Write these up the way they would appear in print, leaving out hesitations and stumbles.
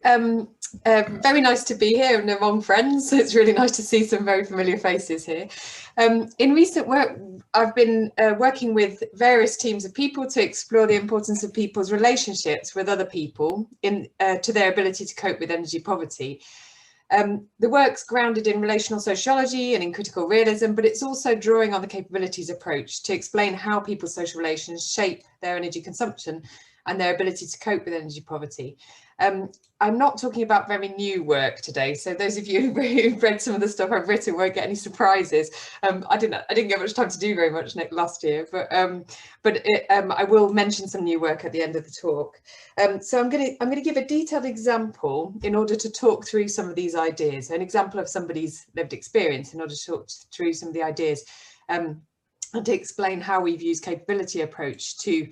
Very nice to be here and among friends. It's really nice to see some very familiar faces here. In recent work, I've been working with various teams of people to explore the importance of people's relationships with other people to their ability to cope with energy poverty. The work's grounded in relational sociology and in critical realism, but it's also drawing on the capabilities approach to explain how people's social relations shape their energy consumption and their ability to cope with energy poverty. I'm not talking about very new work today, so those of you who've read some of the stuff I've written won't get any surprises. I didn't get much time to do very much last year, but I will mention some new work at the end of the talk. So I'm going to give a detailed example in order to talk through some of these ideas, an example of somebody's lived experience in order to talk through some of the ideas and to explain how we've used capability approach to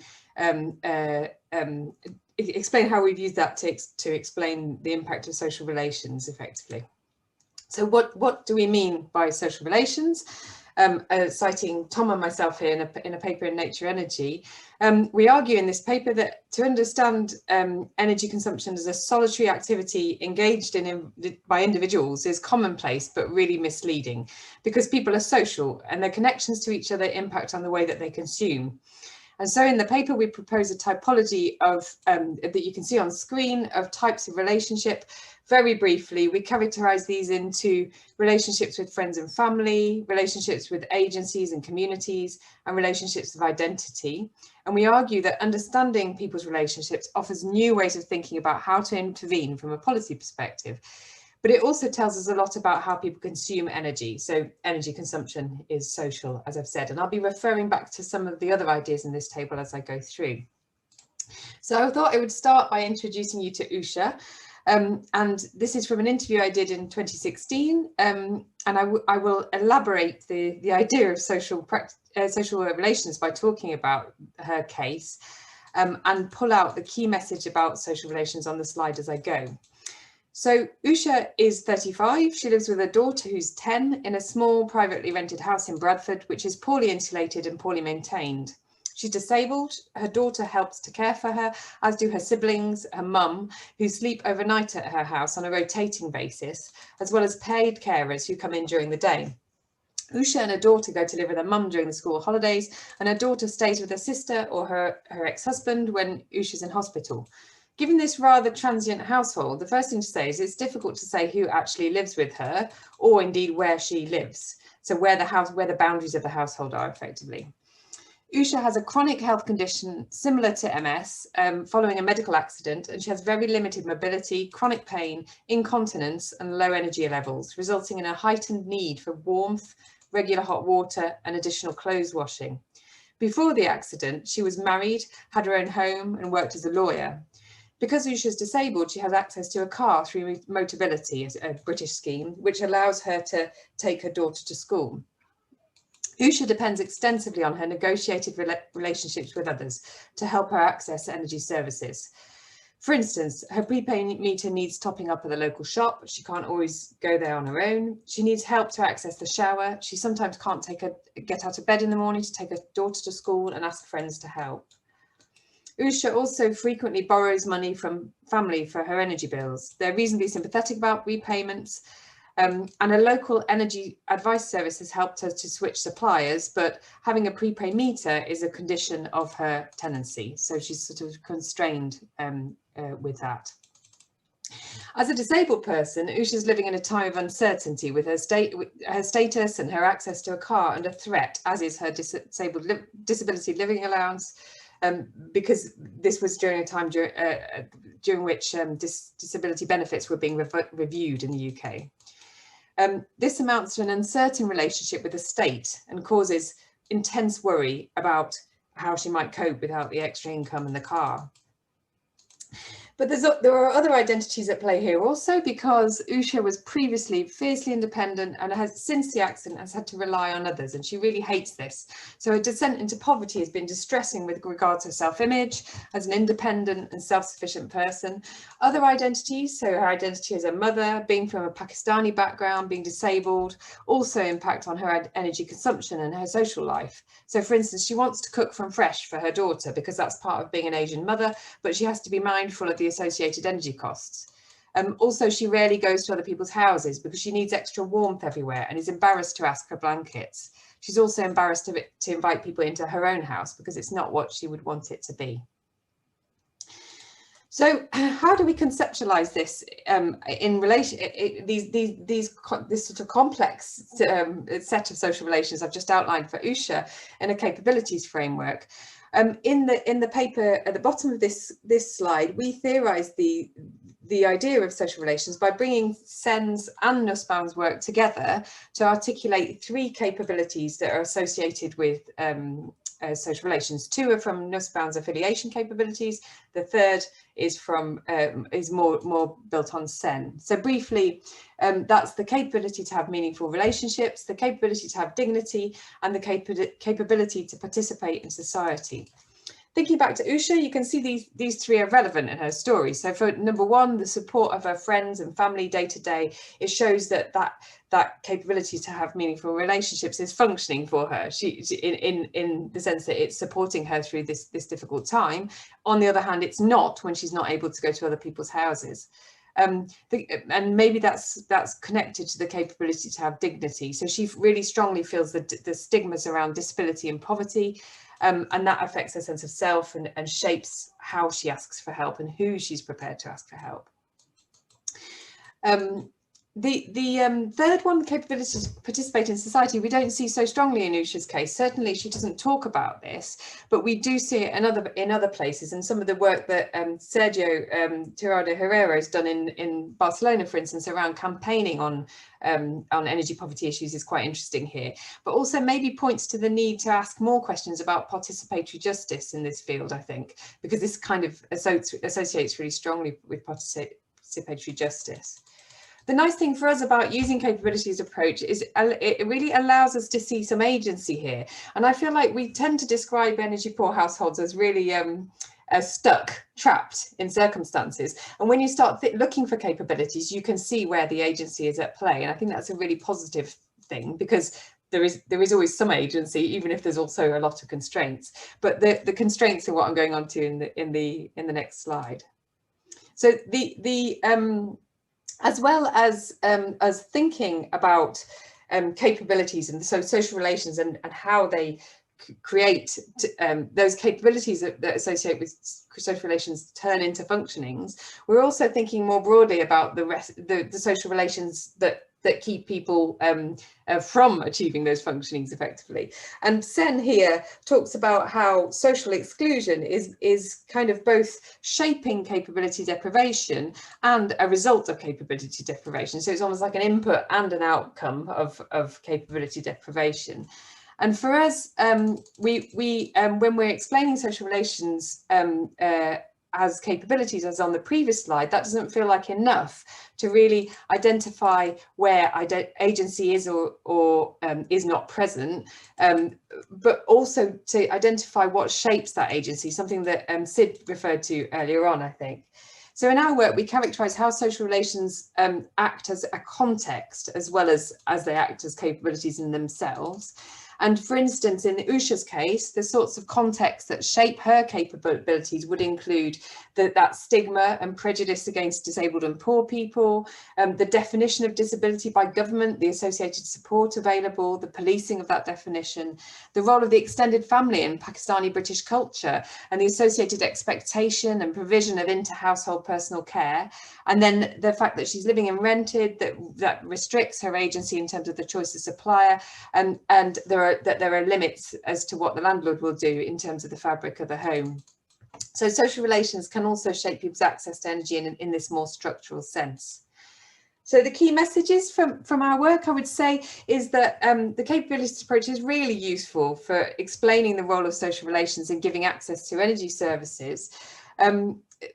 explain how we've used that to explain the impact of social relations effectively. So what do we mean by social relations? Citing Tom and myself here in a paper in Nature Energy, we argue in this paper that to understand energy consumption as a solitary activity engaged in by individuals is commonplace but really misleading, because people are social and their connections to each other impact on the way that they consume. And so in the paper, we propose a typology of that you can see on screen of types of relationship. Very briefly, we characterize these into relationships with friends and family, relationships with agencies and communities, and relationships of identity. And we argue that understanding people's relationships offers new ways of thinking about how to intervene from a policy perspective. But it also tells us a lot about how people consume energy. So energy consumption is social, as I've said, and I'll be referring back to some of the other ideas in this table as I go through. So I thought I would start by introducing you to Usha. And this is from an interview I did in 2016. And I will elaborate the idea of social relations by talking about her case and pull out the key message about social relations on the slide as I go. So Usha is 35. She lives with a daughter who's 10 in a small privately rented house in Bradford, which is poorly insulated and poorly maintained. She's disabled. Her daughter helps to care for her, as do her siblings, her mum, who sleep overnight at her house on a rotating basis, as well as paid carers who come in during the day. Usha and her daughter go to live with her mum during the school holidays, and her daughter stays with her sister or her ex-husband when Usha's in hospital. Given this rather transient household, the first thing to say is it's difficult to say who actually lives with her, or indeed where she lives. So where the boundaries of the household are effectively. Usha has a chronic health condition similar to MS following a medical accident, and she has very limited mobility, chronic pain, incontinence, and low energy levels, resulting in a heightened need for warmth, regular hot water, and additional clothes washing. Before the accident, she was married, had her own home, and worked as a lawyer. Because Usha is disabled, she has access to a car through Motability, a British scheme, which allows her to take her daughter to school. Usha depends extensively on her negotiated relationships with others to help her access energy services. For instance, her prepaid meter needs topping up at the local shop. She can't always go there on her own. She needs help to access the shower. She sometimes can't get out of bed in the morning to take her daughter to school and ask friends to help. Usha also frequently borrows money from family for her energy bills. They're reasonably sympathetic about repayments, and a local energy advice service has helped her to switch suppliers, but having a prepaid meter is a condition of her tenancy, so she's sort of constrained with that. As a disabled person, Usha's living in a time of uncertainty with her status and her access to a car under threat, as is her disability living allowance, because this was during a time during which disability benefits were being reviewed in the UK. This amounts to an uncertain relationship with the state and causes intense worry about how she might cope without the extra income in the car. But there are other identities at play here also, because Usha was previously fiercely independent and has, since the accident, has had to rely on others, and she really hates this. So her descent into poverty has been distressing with regard to self-image as an independent and self-sufficient person. Other identities, so her identity as a mother, being from a Pakistani background, being disabled, also impact on her energy consumption and her social life. So for instance, she wants to cook from fresh for her daughter because that's part of being an Asian mother, but she has to be mindful of the associated energy costs. Also, she rarely goes to other people's houses because she needs extra warmth everywhere and is embarrassed to ask for blankets. She's also embarrassed to invite people into her own house because it's not what she would want it to be. So how do we conceptualize this in relation, this sort of complex set of social relations I've just outlined for Usha in a capabilities framework? In the paper at the bottom of this slide, we theorize the idea of social relations by bringing Sen's and Nussbaum's work together to articulate 3 capabilities that are associated with social relations. 2 are from Nussbaum's affiliation capabilities. The third is from is more built on Sen. So briefly, that's the capability to have meaningful relationships, the capability to have dignity, and the capability to participate in society. Thinking back to Usha, you can see these 3 are relevant in her story. So for number 1, the support of her friends and family day to day, it shows that capability to have meaningful relationships is functioning for her. She in the sense that it's supporting her through this difficult time. On the other hand, it's not when she's not able to go to other people's houses. And maybe that's connected to the capability to have dignity. So she really strongly feels the stigmas around disability and poverty. And that affects her sense of self and shapes how she asks for help and who she's prepared to ask for help. The third one, the capability to participate in society, we don't see so strongly in Usha's case. Certainly she doesn't talk about this, but we do see it in other places. And some of the work that Sergio Tirado Herrera has done in Barcelona, for instance, around campaigning on energy poverty issues is quite interesting here, but also maybe points to the need to ask more questions about participatory justice in this field, I think, because this kind of associates really strongly with participatory justice. The nice thing for us about using capabilities approach is it really allows us to see some agency here. And I feel like we tend to describe energy poor households as really stuck, trapped in circumstances. And when you start looking for capabilities, you can see where the agency is at play. And I think that's a really positive thing, because there is always some agency, even if there's also a lot of constraints. But the constraints are what I'm going on to in the next slide. So as well as thinking about capabilities and so social relations and how they create those capabilities that associate with social relations turn into functionings, we're also thinking more broadly about the social relations that keep people from achieving those functionings effectively. And Sen here talks about how social exclusion is kind of both shaping capability deprivation and a result of capability deprivation. So it's almost like an input and an outcome of capability deprivation. And for us, when we're explaining social relations as capabilities, as on the previous slide, that doesn't feel like enough to really identify where agency is or is not present, but also to identify what shapes that agency, something that Sid referred to earlier on, I think. So in our work, we characterize how social relations act as a context as well as they act as capabilities in themselves. And for instance, in Usha's case, the sorts of contexts that shape her capabilities would include that stigma and prejudice against disabled and poor people, the definition of disability by government, the associated support available, the policing of that definition, the role of the extended family in Pakistani British culture, and the associated expectation and provision of inter-household personal care, and then the fact that she's living in rented, that restricts her agency in terms of the choice of supplier, and there are limits as to what the landlord will do in terms of the fabric of the home. So social relations can also shape people's access to energy in this more structural sense. So the key messages from our work, I would say, is that the capabilities approach is really useful for explaining the role of social relations in giving access to energy services,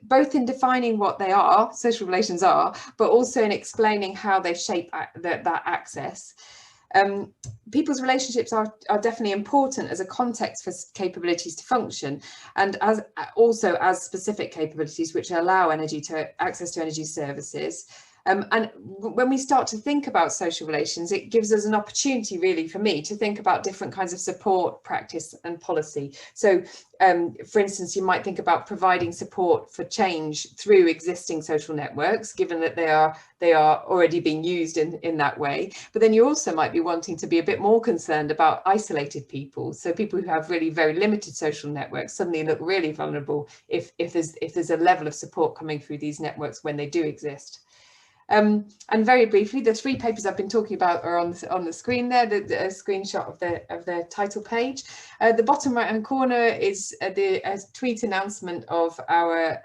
both in defining what they are, social relations are, but also in explaining how they shape that access. People's relationships are definitely important as a context for capabilities to function, and also as specific capabilities which allow access to energy services. And when we start to think about social relations, it gives us an opportunity, really, for me to think about different kinds of support, practice and policy. So, for instance, you might think about providing support for change through existing social networks, given that they are already being used in that way. But then you also might be wanting to be a bit more concerned about isolated people. So people who have really very limited social networks suddenly look really vulnerable if there's a level of support coming through these networks when they do exist. And very briefly, the 3 papers I've been talking about are on the screen there, the screenshot of the title page. The bottom right hand corner is a tweet announcement of our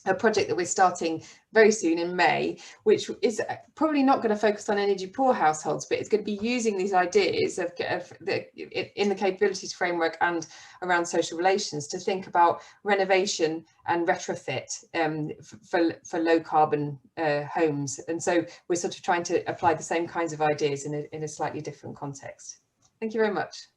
a project that we're starting very soon in May, which is probably not going to focus on energy poor households, but it's going to be using these ideas in the capabilities framework and around social relations to think about renovation and retrofit for low carbon homes. And so we're sort of trying to apply the same kinds of ideas in a slightly different context. Thank you very much.